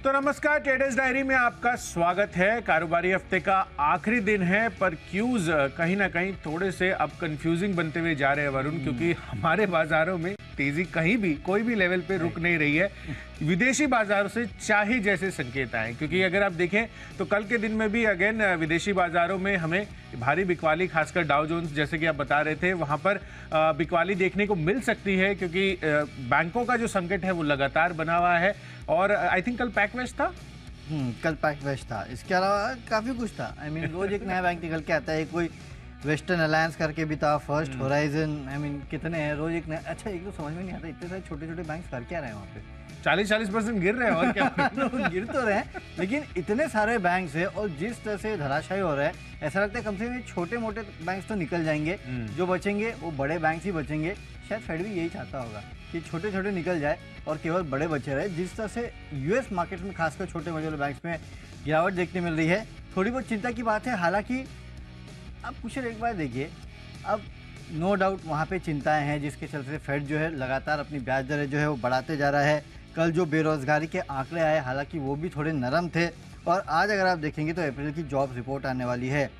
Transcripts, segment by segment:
तो नमस्कार, traders diary में आपका स्वागत है। कारोबारी हफ्ते का आखिरी दिन है, पर क्यूज कहीं ना कहीं थोड़े से अब कंफ्यूजिंग बनते हुए जा रहे हैं वरुण, क्योंकि हमारे बाजारों में तेजी कहीं भी कोई भी लेवल पे रुक नहीं रही है। विदेशी बाजारों से चाहे जैसे संकेत आए, क्योंकि अगर आप देखें तो कल के दिन में भी अगेन विदेशी बाजारों में हमें भारी बिकवाली, खासकर डाउ जोन्स जैसे कि आप बता रहे थे, वहां पर बिकवाली देखने को मिल सकती है, क्योंकि बैंकों का जो संकट है वो लगातार बना हुआ है। और आई थिंक कल पैक वेस्ट था। कल पैक वेस्ट था, इसके अलावा काफ़ी कुछ था। आई मीन रोज एक नया बैंक निकल के आता है। कोई वेस्टर्न अलायंस करके भी था, फर्स्ट होराइजन, आई मीन कितने हैं रोज एक नया। अच्छा, एक तो समझ में नहीं आता इतने सारे छोटे छोटे बैंक्स कर क्या रहे हैं वहाँ पे। 40% गिर रहे हैं और क्या गिर तो रहे हैं, लेकिन इतने सारे बैंक्स है और जिस तरह से धराशायी हो रहा है, ऐसा लगता है कम से कम छोटे मोटे बैंक्स तो निकल जाएंगे। जो बचेंगे वो बड़े बैंक ही बचेंगे। शायद फेड भी यही चाहता होगा कि छोटे छोटे निकल जाए और केवल बड़े बचे रहे। जिस तरह से यूएस मार्केट में खासकर छोटे मझोले बैंक्स में गिरावट देखने मिल रही है, थोड़ी बहुत चिंता की बात है। हालांकि अब कुछ एक बार देखिए, अब नो डाउट वहाँ पे चिंताएं हैं, जिसके चलते फेड जो है लगातार अपनी ब्याज दरें जो है वो बढ़ाते जा रहा है। कल जो बेरोजगारी के आंकड़े आए, हालांकि वो भी थोड़े नरम थे। और आज अगर आप देखेंगे तो अप्रैल की जॉब रिपोर्ट आने वाली है,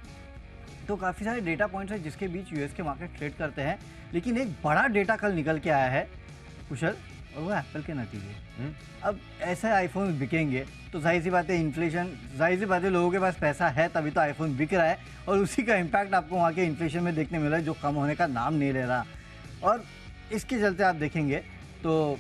तो काफ़ी सारे डेटा पॉइंट्स हैं जिसके बीच यूएस के मार्केट ट्रेड करते हैं। लेकिन एक बड़ा डेटा कल निकल के आया है कुशल, और वो एप्पल के नतीजे। अब ऐसे आईफोन बिकेंगे तो जाहिर सी बात है, इन्फ्लेशन, जाहिर सी बात है, लोगों के पास पैसा है तभी तो आईफोन बिक रहा है, और उसी का इम्पैक्ट आपको वहाँ के इन्फ्लेशन में देखने मिल रहा है, जो कम होने का नाम नहीं ले रहा। और इसके चलते आप देखेंगे तो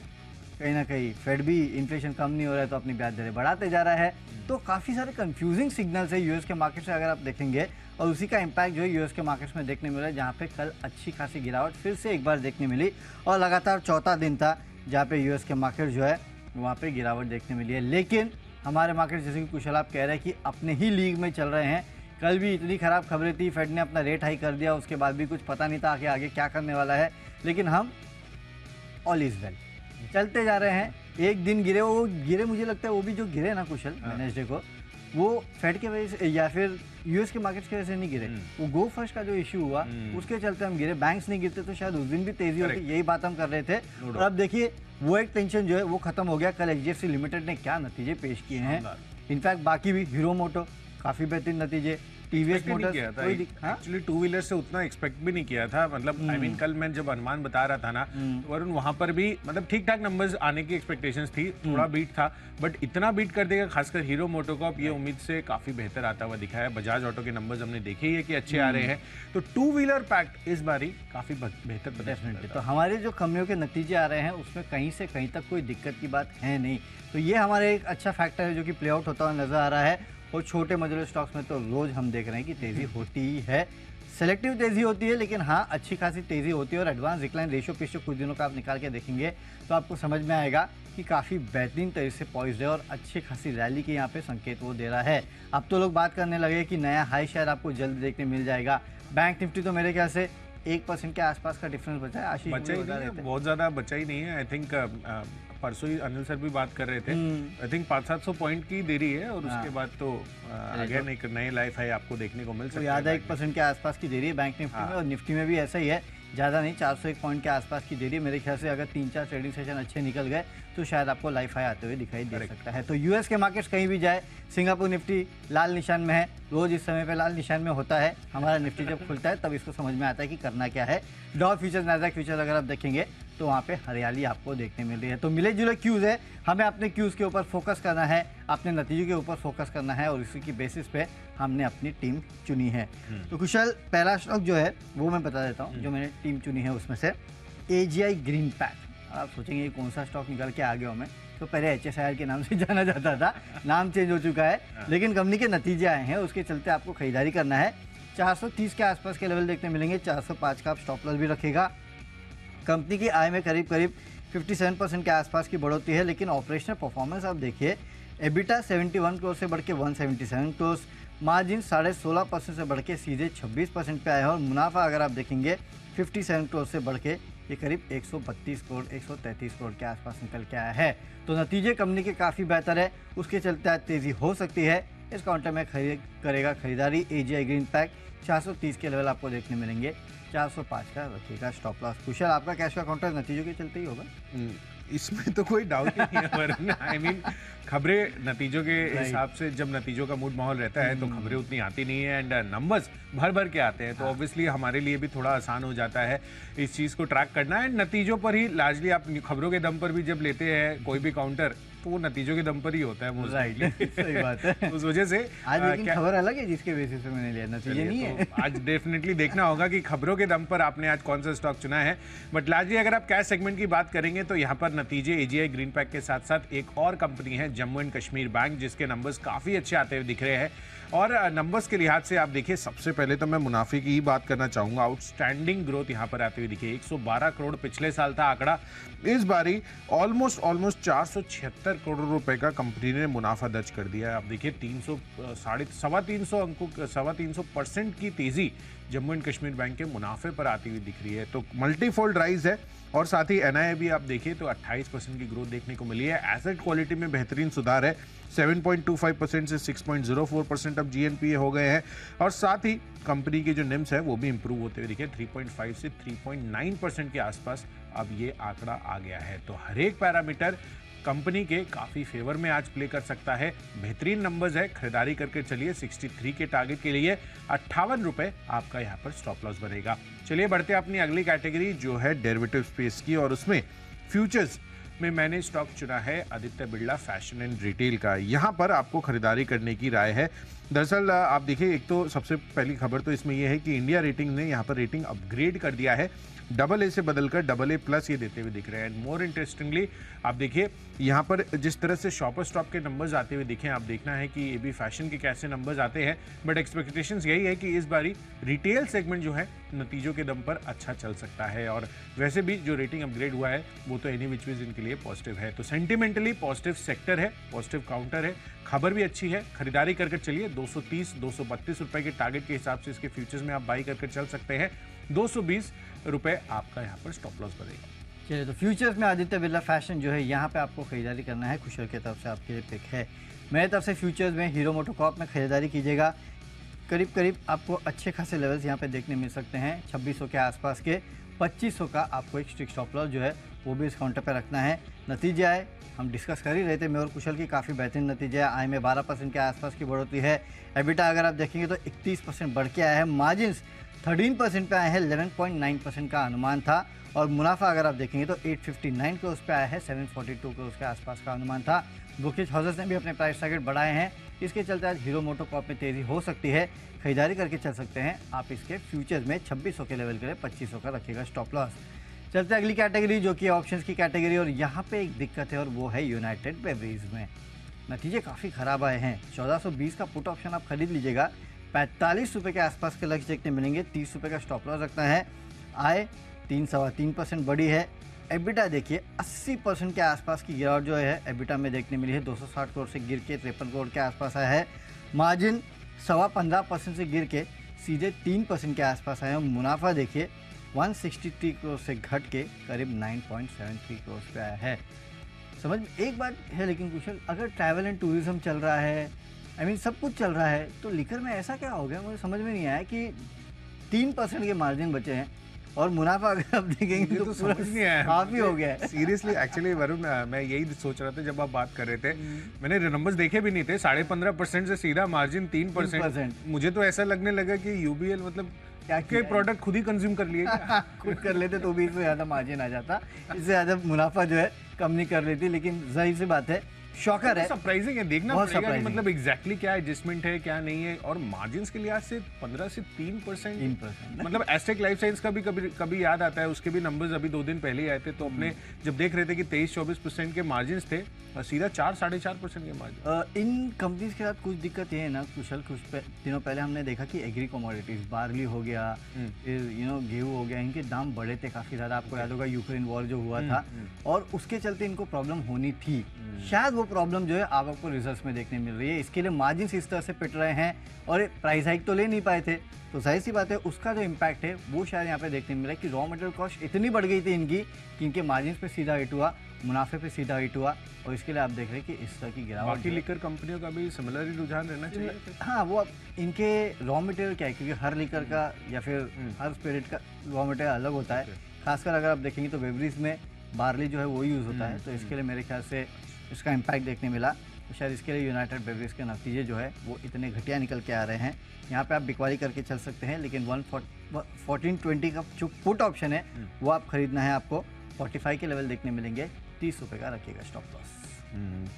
कहीं ना कहीं फेड भी इन्फ्लेशन कम नहीं हो रहा है तो अपनी ब्याज दरें बढ़ाते जा रहा है। तो काफ़ी सारे कंफ्यूजिंग सिग्नल्स है यूएस के मार्केट से अगर आप देखेंगे, और उसी का इम्पैक्ट जो है यूएस के मार्केट्स में देखने मिल रहा है, जहाँ पे कल अच्छी खासी गिरावट फिर से एक बार देखने मिली। और लगातार चौथा दिन था जहाँ पे यूएस के मार्केट जो है वहाँ पे गिरावट देखने मिली है। लेकिन हमारे मार्केट, जैसे कि कुशल आप कह रहे हैं कि अपने ही लीग में चल रहे हैं। कल भी इतनी ख़राब खबरें थी, फेड ने अपना रेट हाई कर दिया, उसके बाद भी कुछ पता नहीं था कि आगे क्या करने वाला है। लेकिन हम ऑल इज़ वेल चलते जा रहे हैं। एक दिन गिरे, वो गिरे, मुझे लगता है वो भी जो गिरे ना कुशल वेडनेसडे को, वो फेड के वजह से या फिर यूएस के मार्केट्स की वजह से नहीं गिरे। वो गो फर्स्ट का जो इश्यू हुआ उसके चलते हम गिरे। बैंक्स नहीं गिरते तो शायद उस दिन भी तेजी होती, यही बात हम कर रहे थे। और अब देखिए वो एक टेंशन जो है वो खत्म हो गया। कल एचडीएफसी लिमिटेड ने क्या नतीजे पेश किए हैं, इनफैक्ट बाकी भी, हीरो मोटो काफी बेहतरीन नतीजे, TVS Motors actually two wheeler से उतना एक्सपेक्ट भी नहीं किया था। मतलब आई मीन कल मैं जब अनुमान बता रहा था ना वरुण, वहां पर भी मतलब ठीक ठाक नंबर्स आने की एक्सपेक्टेशंस थी, थोड़ा बीट था, बट इतना बीट कर देगा खासकर हीरो मोटो को, ये उम्मीद से काफी बेहतर आता हुआ दिखा है। बजाज ऑटो के नंबर्स हमने देखे ही है कि अच्छे आ रहे हैं, तो टू व्हीलर पैक्ट इस बारी काफी बेहतर डेफिनेटली। तो हमारे जो कंपनियों के नतीजे आ रहे हैं उसमें कहीं से कहीं तक कोई दिक्कत की बात है नहीं। तो ये हमारे एक अच्छा फैक्टर है जो कि प्ले आउट होता हुआ नजर आ रहा है। और छोटे मझोले स्टॉक्स में तो रोज हम देख रहे हैं कि तेजी होती ही है। सेलेक्टिव तेजी होती है, लेकिन हाँ अच्छी खासी तेजी होती है। और एडवांस डिक्लाइन रेशियो पिछले कुछ दिनों का आप निकाल के देखेंगे तो आपको समझ में आएगा कि काफ़ी बेहतरीन तरीके से पॉइज्ड है और अच्छी खासी रैली के यहाँ पे संकेत वो दे रहा है। अब तो लोग बात करने लगे कि नया हाई शायद आपको जल्द देखने मिल जाएगा। बैंक निफ्टी तो मेरे ख्याल से 1% के आसपास का डिफरेंस बचा है। आशीष बचा ही नहीं है, बहुत ज्यादा बचा ही नहीं है। आई थिंक परसों ही अनिल सर भी बात कर रहे थे, आई थिंक 500-700 पॉइंट की देरी है, और उसके बाद तो अगेन एक नए लाइफ हाई आपको देखने को मिल सकता है। याद है 1% के आसपास की देरी है बैंक निफ्टी में, और निफ्टी में भी ऐसा ही है, ज़्यादा नहीं, 401 पॉइंट के आसपास की देरी है। मेरे ख्याल से अगर 3-4 ट्रेडिंग सेशन अच्छे निकल गए तो शायद आपको लाइफ हाई आते हुए दिखाई दे सकता है। तो यूएस के मार्केट्स कहीं भी जाए, सिंगापुर निफ्टी लाल निशान में है, रोज इस समय पे लाल निशान में होता है। हमारा निफ्टी जब खुलता है तब इसको समझ में आता है कि करना क्या है। डॉ फ्यूचर्स, नैस्डैक फ्यूचर्स अगर आप देखेंगे तो वहाँ पे हरियाली आपको देखने मिल रही है। तो मिले जुले क्यूज है, हमें अपने क्यूज के ऊपर फोकस करना है, अपने नतीजों के ऊपर फोकस करना है, और इसी की बेसिस पे हमने अपनी टीम चुनी है। तो कुशल, पहला स्टॉक जो है वो मैं बता देता हूँ जो मैंने टीम चुनी है उसमें से एजीआई ग्रीन पैक। आप सोचेंगे कौन सा स्टॉक निकल के आ गया हमें, तो पहले HSIL के नाम से जाना जाता था, नाम चेंज हो चुका है, लेकिन कंपनी के नतीजे आए हैं, उसके चलते आपको खरीदारी करना है। 430 के आसपास के लेवल देखने मिलेंगे, 405 का आप स्टॉप लॉस भी रखेगा। कंपनी की आय में करीब करीब 57% के आसपास की बढ़ोतरी है, लेकिन ऑपरेशनल परफॉर्मेंस आप देखिए, एबिटा 71 करोड़ से बढ़ के 177 करोड़, मार्जिन 16.5% से बढ़ के सीधे 26% पे आया है, और मुनाफा अगर आप देखेंगे 57 करोड़ से बढ़ के ये करीब 132 करोड़ 133 करोड़ के आसपास निकल के आया है। तो नतीजे कंपनी के काफ़ी बेहतर है, उसके चलते आज तेज़ी हो सकती है। इस काउंटर में करेगा खरीदारी एजीआई ग्रीन पैक। 430 के लेवल आपको देखने मिलेंगे, 405 का रखिएगा स्टॉप लॉस। कुशल, आपका कैश का काउंटर नतीजों के चलते ही होगा। इसमें तो कोई डाउट ही नहीं है, वरना आई मीन खबरें नतीजों के हिसाब से, जब नतीजों का मूड माहौल रहता है तो खबरें उतनी आती नहीं है एंड नंबर्स भर भर के आते हैं, तो ऑब्वियसली हमारे लिए भी थोड़ा आसान हो जाता है इस चीज़ को ट्रैक करना। एंड नतीजों पर ही लार्जली आप खबरों के दम पर भी जब लेते हैं कोई भी काउंटर, तो वो नतीजों के दम पर ही होता है। राइट, सही बात है। उस वजह से आज लेकिन खबर अलग है जिसके बेसिस पे मैंने लिया, नतीजे नहीं है। तो आज डेफिनेटली देखना होगा कि खबरों के दम पर आपने आज कौन सा स्टॉक चुना है। बट लार्जली अगर आप कैश सेगमेंट की बात करेंगे तो यहाँ पर नतीजे एजीआई ग्रीन पैक के साथ साथ एक और कंपनी है जम्मू एंड कश्मीर बैंक, जिसके नंबर्स काफी अच्छे आते हुए दिख रहे हैं। और नंबर्स के लिहाज से आप देखिए, सबसे पहले तो मैं मुनाफे की ही बात करना चाहूंगा। आउटस्टैंडिंग ग्रोथ यहाँ पर आते हुए दिखे, 112 करोड़ पिछले साल था आंकड़ा, इस बारी ऑलमोस्ट 476 करोड़ रुपए का कंपनी ने मुनाफा दर्ज कर दिया है। आप देखिए 300% की तेजी जम्मू एंड कश्मीर बैंक के मुनाफे पर आती हुई दिख रही है, तो मल्टीफोल्ड राइज है। और साथ ही एनआईए भी आप देखिए तो 28% की ग्रोथ देखने को मिली है। एसेट क्वालिटी में बेहतरीन सुधार है, 7.25% से 6.04% अब जीएनपीए हो गए हैं। और साथ ही कंपनी के जो निम्स है वो भी इंप्रूव होते हुए दिखे, 3.5 से 3.9% के आसपास अब ये आंकड़ा आ गया है। तो हर एक पैरामीटर कंपनी के काफी फेवर में आज प्ले कर सकता है। बेहतरीन नंबर्स है, खरीदारी करके चलिए। 63 के टारगेट के लिए 58 रुपए आपका यहाँ पर स्टॉप लॉस बनेगा। चलिए बढ़ते हैं अपनी अगली कैटेगरी जो है डेरिवेटिव स्पेस की, और उसमें फ्यूचर्स में मैंने स्टॉक चुना है Aditya Birla fashion and retail का। यहाँ पर आपको खरीदारी करने की राय है। दरअसल आप देखिए, एक तो सबसे पहली खबर तो इसमें यह है कि इंडिया रेटिंग ने यहाँ पर रेटिंग अपग्रेड कर दिया है, AA से बदलकर AA+ ये देते हुए दिख रहे हैं। एंड मोर इंटरेस्टिंगली आप देखिए यहाँ पर जिस तरह से शॉपर स्टॉप के नंबर्स आते हुए दिखे, आप देखना है कि ये भी फैशन के कैसे नंबर्स आते हैं। बट एक्सपेक्टेशंस यही है कि इस बारी रिटेल सेगमेंट जो है नतीजों के दम पर अच्छा चल सकता है। और वैसे भी जो रेटिंग अपग्रेड हुआ है वो तो एनी विच वेज इनके लिए पॉजिटिव है। तो सेंटिमेंटली पॉजिटिव सेक्टर है, पॉजिटिव काउंटर है, खबर भी अच्छी है। खरीदारी करके चलिए। 230-232 रुपए के टारगेट के हिसाब से इसके फ्यूचर्स में आप बाई करके चल सकते हैं। 220 रुपए आपका यहाँ पर स्टॉप लॉस बनेगा। चलिए, तो फ्यूचर्स में आदित्य बिरला फैशन जो है यहाँ पे आपको खरीदारी करना है। कुशल की तरफ से आपके लिए पिक है। मेरे तरफ से फ्यूचर्स में हीरो मोटोकॉर्प में खरीदारी कीजिएगा। करीब करीब आपको अच्छे खासे लेवल्स यहाँ पे देखने मिल सकते हैं। 2600 के आसपास के, 2500 का आपको एक स्ट्रिक्ट स्टॉप लॉस जो है वो भी इस काउंटर पर रखना है। नतीजे आए, हम डिस्कस कर ही रहे थे, मैं और कुशल की काफ़ी बेहतरीन नतीजे है। आय में 12% के आसपास की बढ़ोतरी है। एबिटा अगर आप देखेंगे तो 31% बढ़ के आया है। मार्जिन्स 13% पे आए हैं, 11.9% का अनुमान था। और मुनाफा अगर आप देखेंगे तो 859 के उस पर आया है, 742 के उसके आसपास का अनुमान था। ब्रोकरेज हाउसेस ने भी अपने प्राइस टारगेट बढ़ाए हैं। इसके चलते आज हीरो मोटोकॉर्प में तेज़ी हो सकती है। खरीदारी करके चल सकते हैं आप इसके फ्यूचर्स में। 2600 के लेवल के लिए 2500 का रखिएगा स्टॉप लॉस। चलते अगली कैटेगरी जो कि ऑप्शंस की कैटेगरी, और यहाँ पे एक दिक्कत है और वो है यूनाइटेड बेवरेज में। नतीजे काफ़ी ख़राब आए हैं। 1420 का पुट ऑप्शन आप खरीद लीजिएगा। 45 रुपये के आसपास के लक्ष्य देखने मिलेंगे। 30 रुपये का स्टॉप लॉस रखना है। आय 3-3.25% बढ़ी है। एबिटा देखिए 80% के आसपास की गिरावट जो है एबिटा में देखने मिली है। 260 करोड़ से गिर के 53 करोड़ के आसपास आया है। मार्जिन 15.25% से गिर के सीधे 3% के आसपास आया है। मुनाफा देखिए 163 करोड़ से घट के करीब 9.73 करोड़ पे आया है। समझ में एक बात है लेकिन कुशल, अगर ट्रैवल एंड टूरिज्म चल रहा है, सब कुछ चल रहा है, तो लिकर में ऐसा क्या हो गया? मुझे समझ में नहीं आया कि 3% के मार्जिन बचे हैं और मुनाफा अगर आप देखेंगे तो समझ नहीं आया, काफी हो गया है। सीरियसली एक्चुअली वरुण, मैं यही सोच रहा था जब आप बात कर रहे थे। मैंने नंबर्स देखे भी नहीं थे। 15.5% से सीधा मार्जिन 3%। मुझे तो ऐसा लगने लगा कि यूबीएल मतलब क्या प्रोडक्ट खुद ही कंज्यूम कर लिए खुद कर लेते तो भी इससे ज्यादा मार्जिन आ जाता, इससे ज्यादा मुनाफा जो है कम नहीं कर लेती। लेकिन जाहिर सी बात है, शॉकर है, सरप्राइजिंग है। देखना पड़ेगा कि मतलब एग्जैक्टली क्या एडजस्टमेंट है क्या नहीं है। और मार्जिन्स के लिहाज से 15 से 3%, मतलब एस्टेक लाइफ साइंस का भी कभी याद आता है, उसके भी नंबर्स अभी 2 दिन पहले ही आए थे। तो अपने जब देख रहे थे कि 23-24% के मार्जिन्स थे, सीधा 4-4.5% के मार्जिन। इन कंपनीज के साथ कुछ दिक्कत ये है ना कुशल, कुछ दिनों पहले हमने देखा कि एग्री कमोडिटीज, बार्ली हो गया, गेहूं हो गया, इनके दाम बढ़े थे काफी ज्यादा। आपको याद होगा यूक्रेन वॉर जो हुआ था, और उसके चलते इनको प्रॉब्लम होनी थी। शायद वो प्रॉब्लम जो है आपको रिजल्ट्स में देखने मिल रही है। इसके लिए मार्जिन्स इस तरह से पिट रहे हैं और प्राइस हाइक तो ले नहीं पाए थे, तो जाहिर सी बात है उसका जो इम्पैक्ट है वो शायद यहाँ पे देखने मिल रहा है कि रॉ मटेरियल कॉस्ट इतनी बढ़ गई थी इनकी कि इनके मार्जिन्स पे सीधा हिट हुआ, मुनाफे पे सीधा हिट हुआ। और इसके लिए आप देख रहे हैं कि इस तरह की गिरावट। बाकी लिकर कंपनियों का भी सिमिलर ही रुझान रहना चाहिए। हाँ, वो इनके रॉ मटेरियल क्या है, क्योंकि हर लिकर का या फिर हर स्पिरिट का रॉ मटेरियल अलग होता है। खासकर अगर आप देखेंगे तो बेवरेज में बार्ली जो है वो यूज़ होता है, तो इसके लिए मेरे ख्याल से इसका इम्पैक्ट देखने मिला। तो शायद इसके लिए यूनाइटेड ब्रेवरीज के नतीजे जो है वो इतने घटिया निकल के आ रहे हैं। यहाँ पे आप बिकवाली करके चल सकते हैं, लेकिन 1420 का जो पुट ऑप्शन है वो आप खरीदना है आपको। 45 के लेवल देखने मिलेंगे, 30 रुपये का रखिएगा स्टॉप लॉस।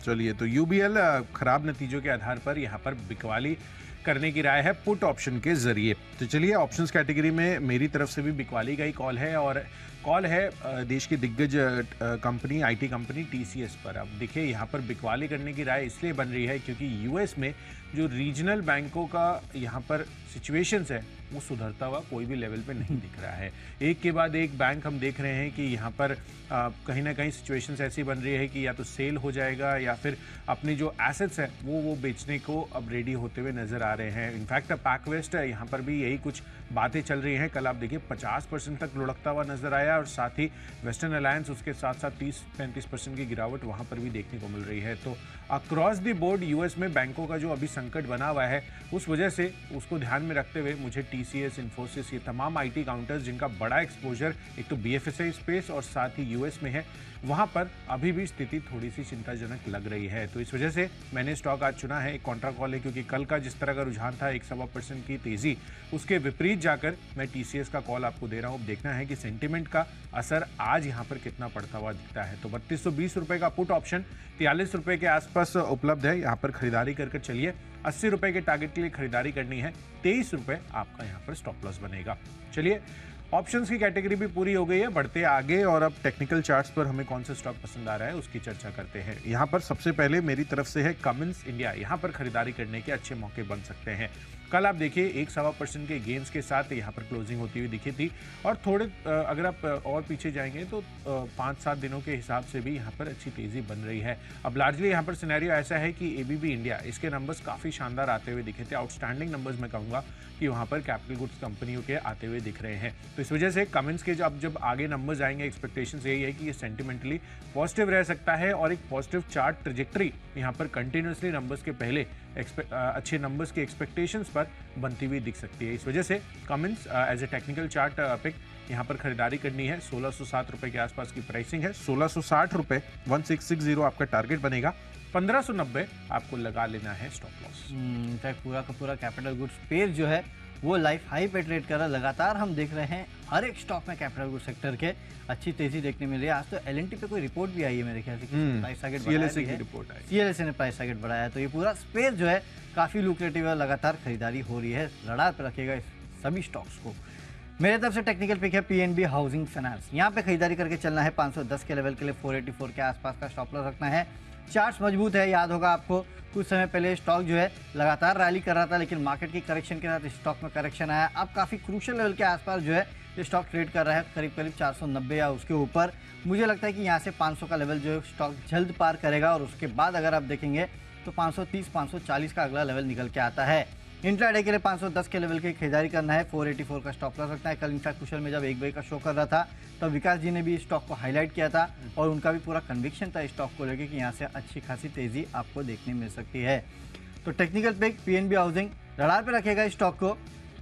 चलिए, तो यूबीएल खराब नतीजों के आधार पर यहाँ पर बिकवाली करने की राय है पुट ऑप्शन के जरिए। तो चलिए, ऑप्शंस कैटेगरी में मेरी तरफ से भी बिकवाली का ही कॉल है, और कॉल है देश की दिग्गज कंपनी, आईटी कंपनी टीसीएस पर। अब देखिए, यहाँ पर बिकवाली करने की राय इसलिए बन रही है क्योंकि यूएस में जो रीजनल बैंकों का यहाँ पर सिचुएशंस है वो सुधरता हुआ कोई भी लेवल पे नहीं दिख रहा है। एक के बाद एक बैंक हम देख रहे हैं कि यहाँ पर कहीं ना कहीं सिचुएशंस ऐसी बन रही है कि या तो सेल हो जाएगा या फिर अपनी जो एसेट्स हैं वो बेचने को अब रेडी होते हुए नजर आ रहे हैं। इनफैक्ट पैकवेस्ट यहाँ पर भी यही कुछ बातें चल रही हैं। कल आप देखिए 50% तक लुढ़कता हुआ नजर आया, और साथ ही वेस्टर्न अलायंस उसके साथ साथ 30-35% की गिरावट वहाँ पर भी देखने को मिल रही है। तो अक्रॉस द बोर्ड यूएस में बैंकों का जो अभी संकट बना हुआ है, उस वजह से उसको ध्यान में रखते हुए मुझे टीसीएस, इन्फोसिस, ये तमाम आईटी काउंटर्स जिनका बड़ा एक्सपोजर एक तो बीएफएसआई स्पेस और साथ ही यूएस में है, वहां पर अभी भी स्थिति थोड़ी सी चिंताजनक लग रही है। तो इस वजह से मैंने स्टॉक आज चुना है। एक कॉन्ट्रा कॉल है क्योंकि कल का जिस तरह का रुझान था 1.25% की तेजी, उसके विपरीत जाकर मैं टीसीएस का कॉल आपको दे रहा हूं। देखना है कि सेंटिमेंट का असर आज यहां पर कितना पड़ता हुआ दिखता है। तो 3220 रुपए का पुट ऑप्शन 43 रुपए के आसपास उपलब्ध है, यहां पर खरीदारी करके चलिए। 80 रुपए के टारगेट के लिए खरीदारी करनी है, 23 रुपए आपका यहां पर स्टॉप लॉस बनेगा। चलिए, ऑप्शंस की कैटेगरी भी पूरी हो गई है, बढ़ते आगे और अब टेक्निकल चार्ट्स पर हमें कौन सा स्टॉक पसंद आ रहा है उसकी चर्चा करते हैं। यहाँ पर सबसे पहले मेरी तरफ से है कमिंस इंडिया। यहाँ पर खरीदारी करने के अच्छे मौके बन सकते हैं। कल आप देखिए 1.25% के गेंस के साथ यहाँ पर क्लोजिंग होती हुई दिखी थी, और थोड़े अगर आप और पीछे जाएंगे तो 5-7 दिनों के हिसाब से भी यहाँ पर अच्छी तेजी बन रही है। अब लार्जली यहाँ पर सिनेरियो ऐसा है कि एबीबी इंडिया, इसके नंबर्स काफ़ी शानदार आते हुए दिखे थे। आउटस्टैंडिंग नंबर्स मैं कहूँगा कि वहाँ पर कैपिटल गुड्स कंपनियों के आते हुए दिख रहे हैं। तो इस वजह से कमेंट्स के जब आगे नंबर्स आएंगे, एक्सपेक्टेशंस यही है कि ये सेंटिमेंटली पॉजिटिव रह सकता है, और एक पॉजिटिव चार्ट ट्रेजेक्टरी यहाँ पर कंटिन्यूसली नंबर्स के पहले अच्छे नंबर्स के एक्सपेक्टेशंस पर बनती हुई दिख सकती है। इस वजह से comments as a technical chart pick यहाँ पर खरीदारी करनी है। 1607 रुपए के आसपास की प्राइसिंग है, 1660 रुपए 1660 आपका टारगेट बनेगा। 1590 आपको लगा लेना है स्टॉप लॉस। इनफैक्ट पूरा का पूरा कैपिटल गुड्स पेयर जो है वो लाइफ हाई पे ट्रेड कर रहा है। लगातार हम देख रहे हैं हर एक स्टॉक में कैपिटल गुड्स सेक्टर के अच्छी तेजी देखने मिल रही है। आज तो एलएनटी पे कोई रिपोर्ट भी आई है मेरे ख्याल से, प्राइस टारगेट सीएलएसए की रिपोर्ट आई, सीएलएसए ने प्राइस टारगेट बढ़ाया। तो ये पूरा स्पेस जो है काफी लुक्रेटिव है, लगातार खरीदारी हो रही है। रडार पर रखिएगा इस सभी स्टॉक्स को। मेरे तरफ से टेक्निकल पिक है पीएनबी हाउसिंग फाइनेंस। यहाँ पे खरीदारी करके चलना है। 510 के लेवल के लिए 484 के आसपास का स्टॉप लॉस रखना है। चार्ट्स मजबूत है, याद होगा आपको कुछ समय पहले स्टॉक जो है लगातार रैली कर रहा था, लेकिन मार्केट की करेक्शन के साथ स्टॉक में करेक्शन आया। अब काफ़ी क्रूशियल लेवल के आसपास जो है ये स्टॉक ट्रेड कर रहा है, करीब 490 या उसके ऊपर। मुझे लगता है कि यहाँ से 500 का लेवल जो है स्टॉक जल्द पार करेगा, और उसके बाद अगर आप देखेंगे तो 530-540 का अगला लेवल निकल के आता है। इंट्राडे के लिए 510 के लेवल की खरीदारी करना है। 484 का स्टॉप लॉस रखना है। कल इनफैक्ट कुशल में जब 1 बजे का शो कर रहा था तब विकास जी ने भी स्टॉक को हाईलाइट किया था, और उनका भी पूरा कन्विक्शन था स्टॉक को लेकर कि यहाँ से अच्छी खासी तेजी आपको देखने मिल सकती है। तो technical pick PNB housing, radar पे रखेगा इस स्टॉक को।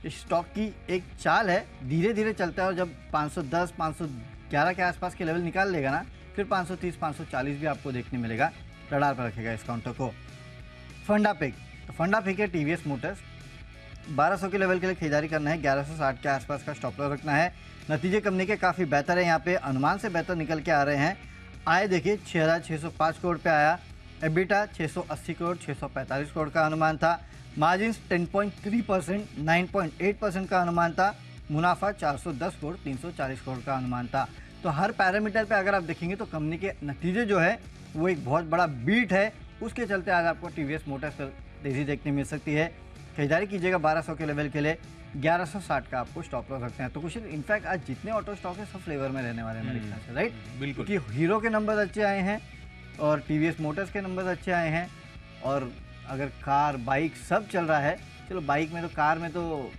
इस स्टॉक की एक चाल है, धीरे धीरे चलता है, और जब 510, 511 के आसपास के लेवल निकाल लेगा ना, फिर 530, 540 भी आपको देखने मिलेगा। रडार पर रखेगा इस काउंटर को। फंडा पिक, तो फंडा पिक है टीवीएस मोटर्स। 1200 के लेवल के लिए खरीदारी करना है। 1160 के आसपास का स्टॉप लॉस रखना है। नतीजे कंपनी के काफ़ी बेहतर है, यहाँ पे अनुमान से बेहतर निकल के आ रहे हैं। आय देखिए 6605 करोड़ पे आया। एबिटा 680 करोड़, 645 करोड़ का अनुमान था। मार्जिन 10.3%, 9.8% का अनुमान था। मुनाफा 410 करोड़, 340 करोड़ का अनुमान था। तो हर पैरामीटर पे अगर आप देखेंगे तो कंपनी के नतीजे जो है वो एक बहुत बड़ा बीट है। उसके चलते आज आपको टीवीएस मोटर्स पर तेजी देखने मिल सकती है। खरीदारी कीजिएगा 1200 के लेवल के लिए। 1160 का आपको स्टॉप लॉस रखते हैं। तो कुछ इनफैक्ट आज जितने ऑटो स्टॉक है सब फ्लेवर में रहने वाले हैं मेरे ख्याल से, राइट? बिल्कुल, क्योंकि हीरो के नंबर अच्छे आए हैं और टीवीएस मोटर्स के नंबर अच्छे आए हैं। और अगर कार बाइक सब चल रहा है, चलो बाइक में तो, कार में तो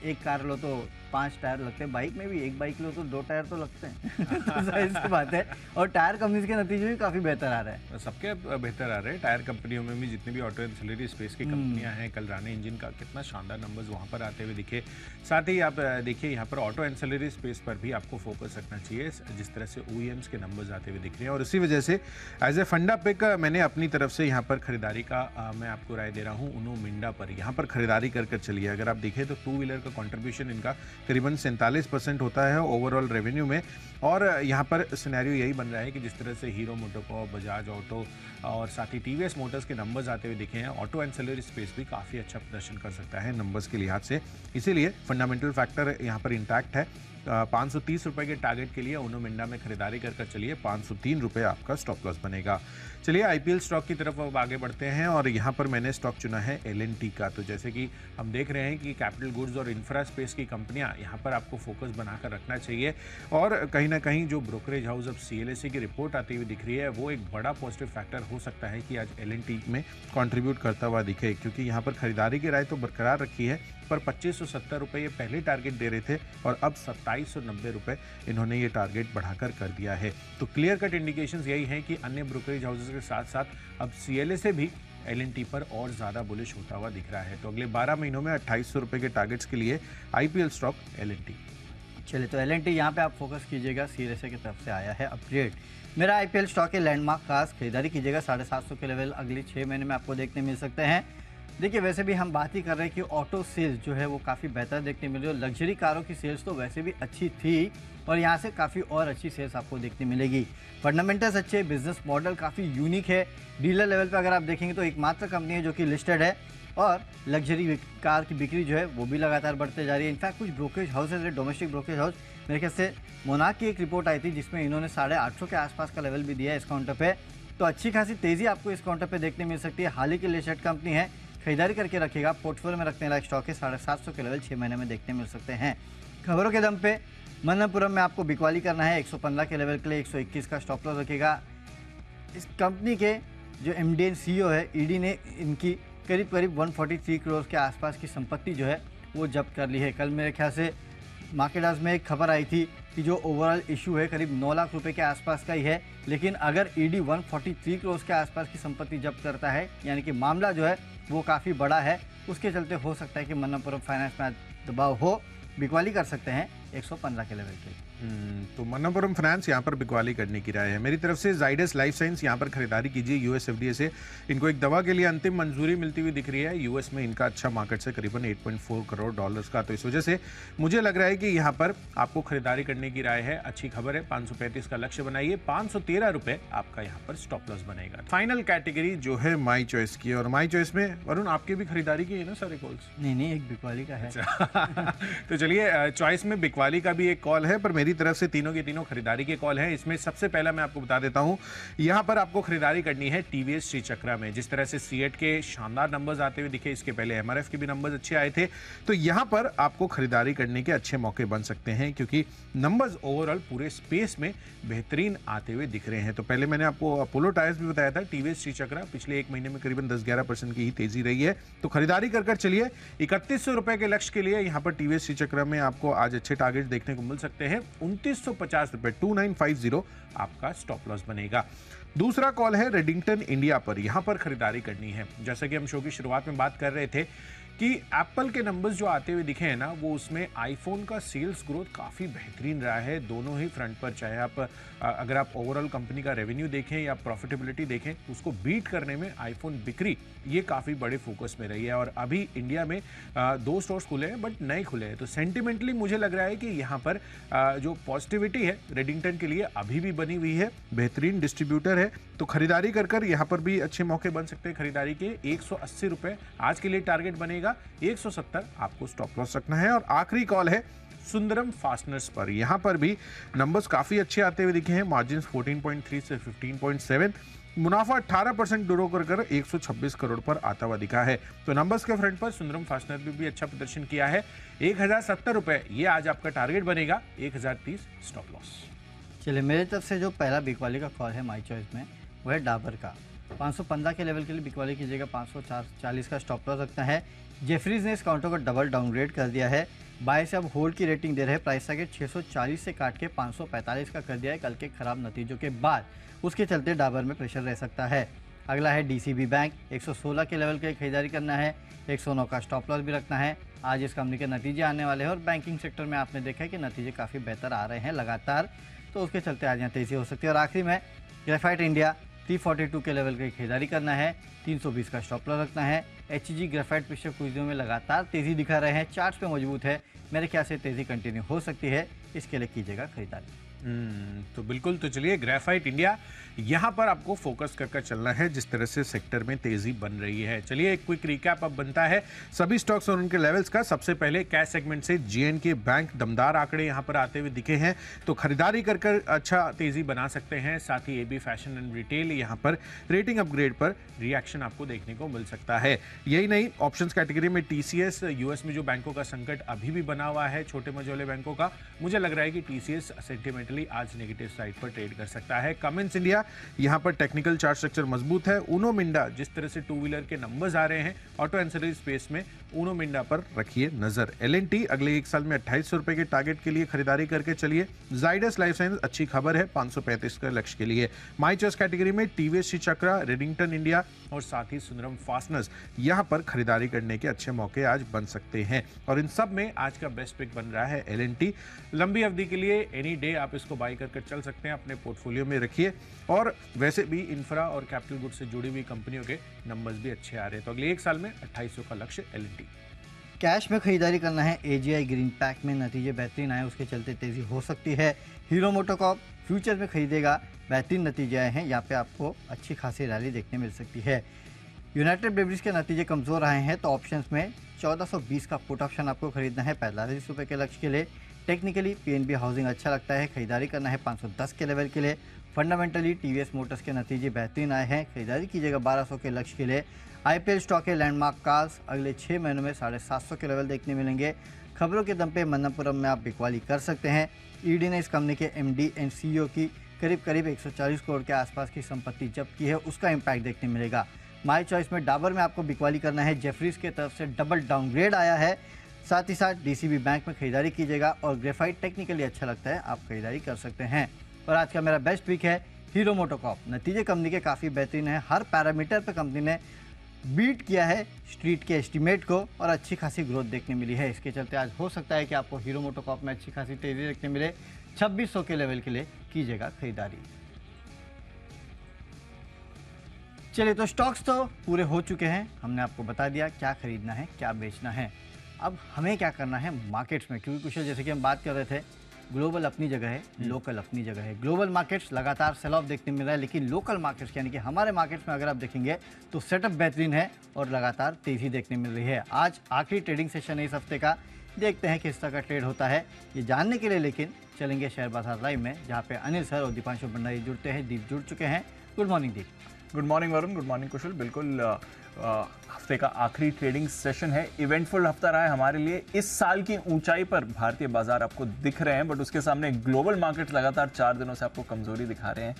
एक कार लो तो 5 टायर लगते हैं, बाइक में भी एक बाइक लो तो 2 टायर तो लगते हैं तो जाहिर सी बात है। और टायर कंपनीज के नतीजे भी काफ़ी बेहतर आ रहे हैं। सबके बेहतर आ रहे हैं टायर कंपनियों में भी, जितनी भी ऑटो एंसिलरी स्पेस की कंपनियां हैं। कल रानी इंजन का कितना शानदार नंबर्स वहां पर आते हुए दिखे। साथ ही आप देखिए यहाँ पर ऑटो एंसिलरी स्पेस पर भी आपको फोकस रखना चाहिए, जिस तरह से OEMs के नंबर्स आते हुए दिख रहे हैं। और इसी वजह से एज ए फंडा पिक मैंने अपनी तरफ से यहाँ पर खरीदारी का मैं आपको राय दे रहा हूँ उनो मिंडा पर। यहाँ पर खरीदारी कर चलिए। अगर आप देखें तो 2 व्हीलर का कंट्रीब्यूशन इनका करीबन 47% होता है ओवरऑल रेवेन्यू में। और यहाँ पर सिनेरियो यही बन रहा है कि जिस तरह से हीरो मोटोकॉर्प, बजाज ऑटो और साथ ही TVS मोटर्स के नंबर्स आते हुए दिखे हैं, ऑटो एंसिलरी स्पेस भी काफ़ी अच्छा प्रदर्शन कर सकता है नंबर्स के लिहाज से। इसीलिए फंडामेंटल फैक्टर यहाँ पर इंटैक्ट है। 530 रुपये के टारगेट के लिए उनो मिंडा में खरीदारी कर चलिए। 503 रुपये आपका स्टॉप लॉस बनेगा। चलिए IPL स्टॉक की तरफ अब आगे बढ़ते हैं और यहाँ पर मैंने स्टॉक चुना है L&T का। तो जैसे कि हम देख रहे हैं कि कैपिटल गुड्स और इंफ्रा स्पेस की कंपनियां यहाँ पर आपको फोकस बनाकर रखना चाहिए। और कहीं ना कहीं जो ब्रोकरेज हाउस अब CLSA की रिपोर्ट आती हुई दिख रही है, वो एक बड़ा पॉजिटिव फैक्टर हो सकता है कि आज L&T में कंट्रीब्यूट करता हुआ दिखे, क्योंकि यहाँ पर खरीदारी की राय तो बरकरार रखी है, पर 2570 रुपये ये पहले टारगेट दे रहे थे और अब 2790 रुपये इन्होंने ये टारगेट बढ़ाकर कर दिया है। तो क्लियर कट इंडिकेशंस यही हैं कि अन्य ब्रोकरेज हाउसेस के साथ साथ अब CLSA भी L&T पर और ज़्यादा बुलिश होता हुआ दिख रहा है। तो अगले 12 महीनों में 2800 रुपये के टारगेट्स के लिए IPL स्टॉक L&T। चलिए, तो L&T यहाँ पे आप फोकस कीजिएगा, CLSA की तरफ से आया है अपग्रेड। मेरा IPL स्टॉक है लैंडमार्क कार्स, खरीदारी कीजिएगा। 750 के लेवल अगले 6 महीने में आपको देखने मिल सकते हैं। देखिए, वैसे भी हम बात ही कर रहे हैं कि ऑटो सेल्स जो है वो काफ़ी बेहतर देखने मिल रही है। लग्जरी कारों की सेल्स तो वैसे भी अच्छी थी और यहाँ से काफ़ी और अच्छी सेल्स आपको देखने मिलेगी। फंडामेंटल्स अच्छे, बिजनेस मॉडल काफ़ी यूनिक है। डीलर लेवल पर अगर आप देखेंगे तो एकमात्र कंपनी है जो कि लिस्टेड है और लग्जरी कार की बिक्री जो है वो भी लगातार बढ़ते जा रही है। इनफैक्ट कुछ ब्रोकरेज हाउसेज है, डोमेस्टिक ब्रोकरेज हाउस, मेरे ख्याल से मोनाक की एक रिपोर्ट आई थी जिसमें इन्होंने 850 के आसपास का लेवल भी दिया है इस काउंटर पे। तो अच्छी खासी तेज़ी आपको इस काउंटर पे देखने मिल सकती है। हाल ही की लिस्टेड कंपनी है, खरीदारी करके रखिएगा। पोर्टफोलियो में रखने लायक स्टॉक है। 750 के लेवल 6 महीने में देखने मिल सकते हैं। खबरों के दम पे मन्नपुरम में आपको बिकवाली करना है। 115 के लेवल के लिए 121 का स्टॉप लॉस रखिएगा। इस कंपनी के जो MD एंड CEO है, ED ने इनकी करीब 143 करोड़ के आसपास की संपत्ति जो है वो जब्त कर ली है। कल मेरे ख्याल से मार्केट हाउस में एक खबर आई थी कि जो ओवरऑल इशू है करीब 9 लाख रुपए के आसपास का ही है, लेकिन अगर ED 143 करोड़ के आसपास की संपत्ति जब्त करता है, यानी कि मामला जो है वो काफ़ी बड़ा है, उसके चलते हो सकता है कि मन्नपुरम फाइनेंस में दबाव हो, बिकवाली कर सकते हैं 115 के लेवल के। तो मन्नपुरम फाइनेंस यहाँ पर बिकवाली करने की राय है। मेरी तरफ से जाइडस लाइफ साइंस यहाँ पर खरीदारी कीजिए। US FDA से इनको एक दवा के लिए अंतिम मंजूरी मिलती हुई दिख रही है। US में इनका अच्छा मार्केट से करीबन 8.4 करोड़ डॉलर्स का। तो इस वजह से मुझे लग रहा है कि यहाँ पर आपको खरीदारी करने की राय है। अच्छी खबर है। 535 का लक्ष्य बनाइए। 513 रुपये आपका यहाँ पर स्टॉप लॉस बनेगा। फाइनल कैटेगरी जो है माई चॉइस की, और माई चॉइस में वरुण आपके भी खरीदारी की है ना सारे कॉल्स? नहीं, एक बिकवाली का है। तो चलिए, चॉइस में बिकवाली का भी एक कॉल है, पर मेरी तरफ से तीनों के तीनों खरीदारी के कॉल हैं। इसमें सबसे पहला मैं आपको बता देता हूं, यहां पर आपको खरीदारी करनी है TVS श्री चक्रा में। जिस तरह से सीएट के शानदार नंबर्स आते हुए दिखे, इसके पहले MRF के भी नंबर्स अच्छे आए थे, तो यहां पर आपको खरीदारी करने के अच्छे मौके बन सकते हैं, क्योंकि नंबर्स ओवरऑल पूरे स्पेस में बेहतरीन आते हुए दिख रहे हैं। तो पहले मैंने आपको अपोलो टायर्स भी बताया था। TVS श्री चक्रा पिछले एक महीने में करीबन 10-11% की ही तेजी रही है। तो खरीदारी कर चलिए। 3100 रुपए के लक्ष्य के लिए यहां पर TVS श्री चक्रा में आपको आज अच्छे टारगेट देखने को मिल सकते हैं। 2950 रुपए 2950 आपका स्टॉप लॉस बनेगा। दूसरा कॉल है रेडिंगटन इंडिया पर। यहां पर खरीदारी करनी है। जैसा कि हम शो की शुरुआत में बात कर रहे थे कि एप्पल के नंबर्स जो आते हुए दिखे हैं ना, वो उसमें आईफोन का सेल्स ग्रोथ काफ़ी बेहतरीन रहा है दोनों ही फ्रंट पर। चाहे आप अगर आप ओवरऑल कंपनी का रेवेन्यू देखें या प्रॉफिटेबिलिटी देखें, उसको बीट करने में आईफोन बिक्री ये काफ़ी बड़े फोकस में रही है। और अभी इंडिया में 2 स्टोर्स खुले हैं, बट नए खुले हैं। तो सेंटिमेंटली मुझे लग रहा है कि यहाँ पर जो पॉजिटिविटी है रेडिंगटन के लिए अभी भी बनी हुई है। बेहतरीन डिस्ट्रीब्यूटर है, तो खरीदारी कर यहाँ पर भी अच्छे मौके बन सकते हैं खरीदारी के। 180 रुपये आज के लिए टारगेट बनेगा। 170 आपको स्टॉप लॉस रखना है। और आखिरी कॉल है सुंदरम फास्टनर्स पर। यहां पर भी नंबर्स काफी अच्छे आते हुए दिखे हैं। मार्जिन्स 14.3 से 15.7, मुनाफा 18% ग्रो कर 126 करोड़ पर आता हुआ दिखा है। तो नंबर्स के फ्रंट पर सुंदरम फास्टनर भी अच्छा प्रदर्शन किया है। 1070 रुपए ये आज आपका टारगेट बनेगा। 1030 स्टॉप लॉस। चलिए, मेरी तरफ से जो पहला बिकवाली का कॉल है माई चॉइस में, वो है डाबर का। 515 के लेवल के लिए बिकवाली कीजिएगा, 540 का स्टॉप लॉस रखना है। जेफरीज ने इस काउंटर को डबल डाउनग्रेड कर दिया है, बाय से अब होल्ड की रेटिंग दे रहे हैं। प्राइस टारगेट 640 से काट के 545 का कर दिया है कल के खराब नतीजों के बाद, उसके चलते डाबर में प्रेशर रह सकता है। अगला है डीसीबी बैंक, 116 के लेवल के खरीदारी करना है, 109 का स्टॉप लॉस भी रखना है। आज इस कंपनी के नतीजे आने वाले हैं और बैंकिंग सेक्टर में आपने देखा है कि नतीजे काफ़ी बेहतर आ रहे हैं लगातार, तो उसके चलते आज यहाँ तेज़ी हो सकती है। और आखिरी में ग्रेफाइट इंडिया, 342 के लेवल की खरीदारी करना है, 320 का स्टॉप लॉस रखना है। एचजी ग्रेफाइट पिछले कुछ दिनों में लगातार तेज़ी दिखा रहे हैं, चार्ट्स पे मजबूत है, मेरे ख्याल से तेज़ी कंटिन्यू हो सकती है, इसके लिए कीजिएगा खरीदारी। तो बिल्कुल, तो चलिए ग्रेफाइट इंडिया यहाँ पर आपको फोकस कर चलना है जिस तरह से सेक्टर में तेजी बन रही है। चलिए एक क्विक रिकैप अब बनता है सभी स्टॉक्स और उनके लेवल्स का। सबसे पहले कैश सेगमेंट से जीएनके बैंक, दमदार आंकड़े यहाँ पर आते हुए दिखे हैं, तो खरीदारी कर अच्छा तेजी बना सकते हैं। साथ ही एबी फैशन एंड रिटेल यहाँ पर रेटिंग अपग्रेड पर रिएक्शन आपको देखने को मिल सकता है। यही नहीं, ऑप्शंस कैटेगरी में टीसीएस, यूएस में जो बैंकों का संकट अभी भी बना हुआ है छोटे मझोले बैंकों का, मुझे लग रहा है कि टीसीएस सेंटिमेंटली आज नेगेटिव साइड पर ट्रेड कर सकता है। कमिंस इंडिया, यहां पर टेक्निकल चार्ट स्ट्रक्चर मजबूत है। उनो मिंडा, जिस तरह से टू व्हीलर के नंबर्स आ रहे हैं ऑटो एंसिलरी स्पेस में, उनो मिंडा पर रखिए नजर। एलएनटी अगले एक साल में 2800 रुपए के टारगेट के लिए खरीदारी करके चलिए। जाइडस लाइफ साइंस अच्छी खबर है, 535 का लक्ष्य के लिए। माई चॉइस कैटेगरी में टीवीएस श्री चक्रा, रेडिंगटन इंडिया और साथ ही सुंदरम फास्टनर्स, यहां पर खरीदारी करने के अच्छे मौके आज बन सकते हैं। और इन सब में आज का बेस्ट पिक बन रहा है एलएनटी। लंबी अवधि के लिए एनी डे आप इसको बाई कर चल सकते हैं, अपने पोर्टफोलियो में रखिए। और वैसे भी इंफ्रा और कैपिटल गुड्स से जुड़ी हुई कंपनियों के नंबर्स भी अच्छे आ रहे हैं, तो अगले एक साल में 2800 का लक्ष्य एलएनटी। कैश में खरीदारी करना है, एजीआई ग्रीन पैक में नतीजे बेहतरीन आए, उसके चलते तेज़ी हो सकती है। हीरो मोटोकॉर्प फ्यूचर में खरीदेगा, बेहतरीन नतीजे आए हैं, यहाँ पे आपको अच्छी खासी रैली देखने मिल सकती है। यूनाइटेड ब्रेवरीज के नतीजे कमज़ोर आए हैं, तो ऑप्शंस में 1420 का पुट ऑप्शन आपको खरीदना है 45 रुपये के लक्ष्य के लिए। टेक्निकली पीएनबी हाउसिंग अच्छा लगता है, खरीदारी करना है 510 के लेवल के लिए। फंडामेंटली टीवीएस मोटर्स के नतीजे बेहतरीन आए हैं, खरीदारी कीजिएगा 1200 के लक्ष्य के लिए। आईपीएल स्टॉक है लैंडमार्क कार्स, अगले 6 महीनों में 750 के लेवल देखने मिलेंगे। खबरों के दम पे मन्नपुरम में आप बिकवाली कर सकते हैं। ईडी ने इस कंपनी के एमडी एंड सीईओ की करीब 140 करोड़ के आसपास की संपत्ति जब्त की है, उसका इम्पैक्ट देखने मिलेगा। माई चॉइस में डाबर में आपको बिकवाली करना है, जेफरीज की तरफ से डबल डाउनग्रेड आया है। साथ ही साथ डीसीबी बैंक में खरीदारी कीजिएगा और ग्रेफाइट टेक्निकली अच्छा लगता है, आप खरीदारी कर सकते हैं। और आज का मेरा बेस्ट पिक है हीरो मोटोकॉर्प। नतीजे कंपनी के काफ़ी बेहतरीन है, हर पैरामीटर पर कंपनी ने बीट किया है स्ट्रीट के एस्टीमेट को और अच्छी खासी ग्रोथ देखने मिली है। इसके चलते आज हो सकता है कि आपको हीरो मोटोकॉर्प में अच्छी खासी तेज़ी देखने मिले। 2600 के लेवल के लिए कीजिएगा खरीदारी। चलिए, तो स्टॉक्स तो पूरे हो चुके हैं, हमने आपको बता दिया क्या खरीदना है क्या बेचना है। अब हमें क्या करना है मार्केट्स में, क्योंकि कुछ जैसे कि हम बात कर रहे थे, ग्लोबल अपनी जगह है, लोकल अपनी जगह है। ग्लोबल मार्केट्स लगातार सेल ऑफ देखने मिल रहा है, लेकिन लोकल मार्केट्स यानी कि हमारे मार्केट्स में अगर आप देखेंगे तो सेटअप बेहतरीन है और लगातार तेज़ी देखने मिल रही है। आज आखिरी ट्रेडिंग सेशन है इस हफ्ते का, देखते हैं किस तरह का ट्रेड होता है ये जानने के लिए। लेकिन चलेंगे शेयर बाजार लाइव में, जहाँ पे अनिल सर और दीपांशु भंडारी जुड़ते हैं। दीप जुड़ चुके हैं। Good morning Deep. Good morning Varun, good morning Kushal. बिल्कुल हफ्ते का आखिरी ट्रेडिंग सेशन है, इवेंटफुल हफ्ता रहा है हमारे लिए। इस साल की ऊंचाई पर भारतीय बाजार आपको दिख रहे हैं, बट उसके सामने ग्लोबल मार्केट लगातार 4 दिनों से आपको कमजोरी दिखा रहे हैं।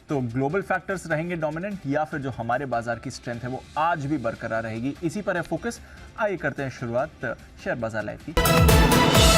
तो ग्लोबल फैक्टर्स रहेंगे डोमिनेंट या फिर जो हमारे बाजार की स्ट्रेंथ है वो आज भी बरकरार रहेगी, इसी पर है फोकस। आइए करते हैं शुरुआत शेयर बाजार लाइव की।